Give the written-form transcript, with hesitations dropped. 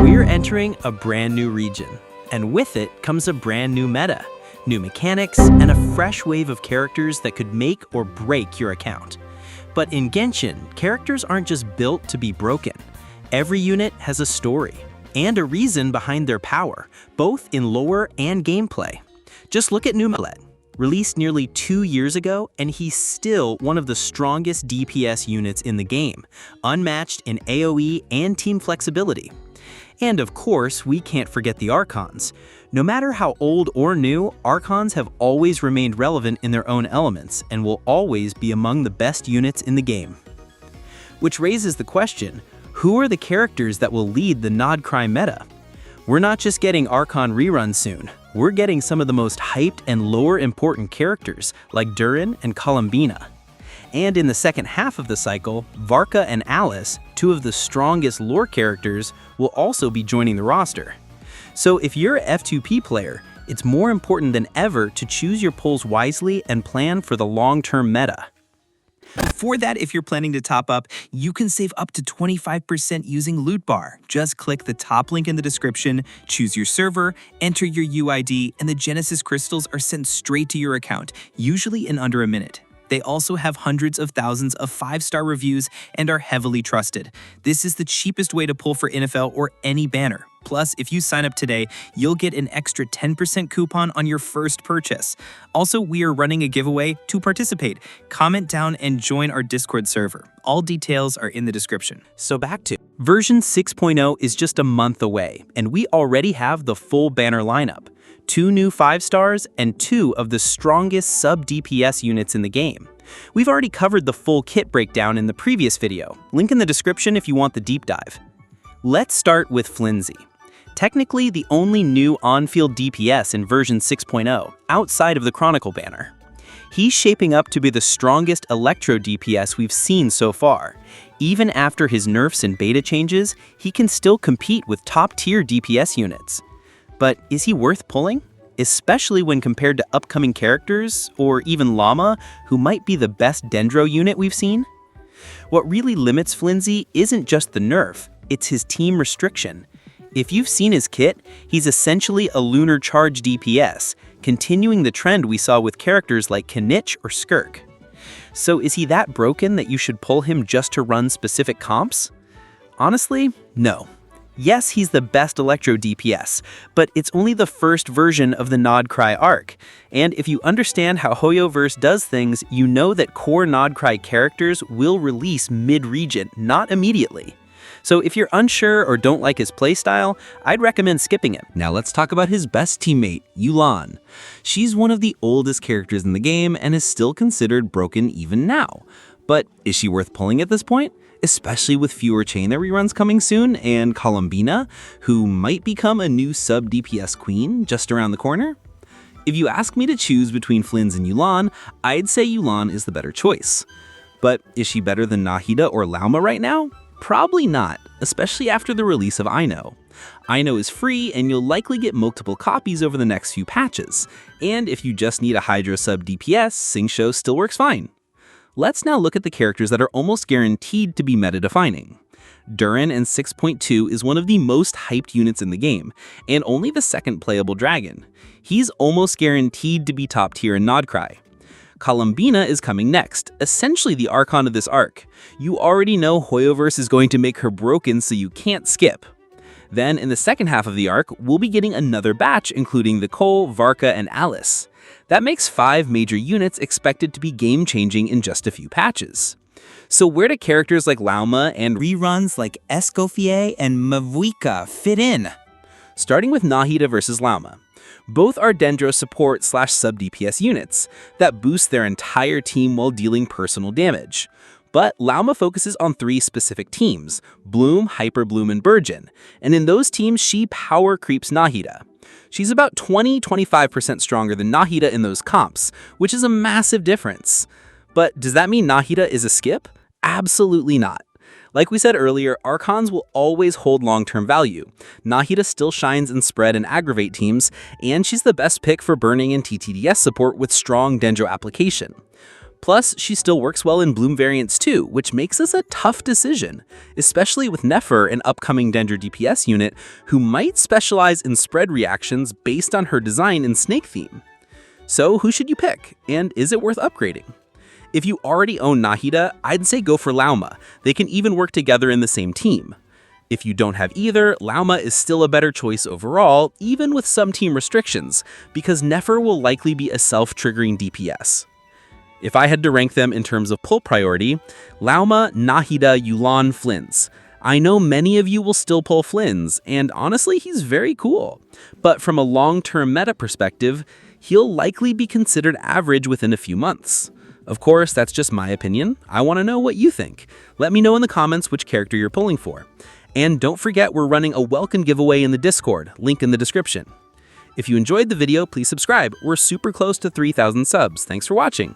We're entering a brand new region, and with it comes a brand new meta, new mechanics, and a fresh wave of characters that could make or break your account. But in Genshin, characters aren't just built to be broken. Every unit has a story, and a reason behind their power, both in lore and gameplay. Just look at Neuvillette, released nearly 2 years ago, and he's still one of the strongest DPS units in the game, unmatched in AoE and team flexibility. And of course, we can't forget the Archons. No matter how old or new, Archons have always remained relevant in their own elements and will always be among the best units in the game. Which raises the question, who are the characters that will lead the nod-krai meta? We're not just getting Archon reruns soon, we're getting some of the most hyped and lore important characters like Durin and Columbina. And in the second half of the cycle, Varka and Alice, two of the strongest lore characters, will also be joining the roster. So if you're a F2P player, it's more important than ever to choose your pulls wisely and plan for the long-term meta. For that, if you're planning to top up, you can save up to 25% using Loot Bar. Just click the top link in the description, choose your server, enter your UID, and the Genesis crystals are sent straight to your account, usually in under a minute. They also have hundreds of thousands of 5-star reviews and are heavily trusted. This is the cheapest way to pull for NFL or any banner. Plus, if you sign up today, you'll get an extra 10% coupon on your first purchase. Also, we are running a giveaway to participate. Comment down and join our Discord server. All details are in the description. So back to version 6.0 is just a month away, and we already have the full banner lineup. 2 new 5-stars and 2 of the strongest sub-DPS units in the game. We've already covered the full kit breakdown in the previous video. Link in the description if you want the deep dive. Let's start with Flinsy. Technically the only new on-field DPS in version 6.0, outside of the Chronicle banner. He's shaping up to be the strongest Electro DPS we've seen so far. Even after his nerfs and beta changes, he can still compete with top-tier DPS units. But is he worth pulling? Especially when compared to upcoming characters, or even Lauma, who might be the best dendro unit we've seen? What really limits Flinsy isn't just the nerf, it's his team restriction. If you've seen his kit, he's essentially a lunar charge DPS, continuing the trend we saw with characters like Kanich or Skirk. So is he that broken that you should pull him just to run specific comps? Honestly, no. Yes, he's the best Electro DPS, but it's only the first version of the nod-krai arc. And if you understand how Hoyoverse does things, you know that core nod-krai characters will release mid-region, not immediately. So if you're unsure or don't like his playstyle, I'd recommend skipping him. Now let's talk about his best teammate, Yelan. She's one of the oldest characters in the game and is still considered broken even now. But is she worth pulling at this point? Especially with fewer Chainer reruns coming soon, and Columbina, who might become a new sub-DPS queen just around the corner? If you ask me to choose between Flins and Yelan, I'd say Yelan is the better choice. But is she better than Nahida or Lauma right now? Probably not, especially after the release of Aino. Aino is free, and you'll likely get multiple copies over the next few patches. And if you just need a Hydra sub-DPS, Singsho still works fine. Let's now look at the characters that are almost guaranteed to be meta-defining. Durin in 6.2 is one of the most hyped units in the game, and only the second playable dragon. He's almost guaranteed to be top tier in nod-krai. Columbina is coming next, essentially the Archon of this arc. You already know Hoyoverse is going to make her broken, so you can't skip. Then, in the second half of the arc, we'll be getting another batch including Nicole, Varka, and Alice. That makes 5 major units expected to be game-changing in just a few patches. So where do characters like Lauma and reruns like Escoffier and Mavuika fit in? Starting with Nahida versus Lauma. Both are dendro support / sub-DPS units that boost their entire team while dealing personal damage. But Lauma focuses on 3 specific teams, Bloom, Hyperbloom, and Burgeon, and in those teams she power creeps Nahida. She's about 20–25% stronger than Nahida in those comps, which is a massive difference. But does that mean Nahida is a skip? Absolutely not. Like we said earlier, Archons will always hold long-term value. Nahida still shines in spread and aggravate teams, and she's the best pick for burning and TTDS support with strong dendro application. Plus, she still works well in Bloom variants too, which makes this a tough decision, especially with Nefer, an upcoming dendro DPS unit, who might specialize in spread reactions based on her design and snake theme. So who should you pick, and is it worth upgrading? If you already own Nahida, I'd say go for Lauma. They can even work together in the same team. If you don't have either, Lauma is still a better choice overall, even with some team restrictions, because Nefer will likely be a self-triggering DPS. If I had to rank them in terms of pull priority, Lauma, Nahida, Yelan, Flins. I know many of you will still pull Flins, and honestly, he's very cool. But from a long-term meta perspective, he'll likely be considered average within a few months. Of course, that's just my opinion. I want to know what you think. Let me know in the comments which character you're pulling for. And don't forget, we're running a Welkin giveaway in the Discord, link in the description. If you enjoyed the video, please subscribe. We're super close to 3,000 subs. Thanks for watching.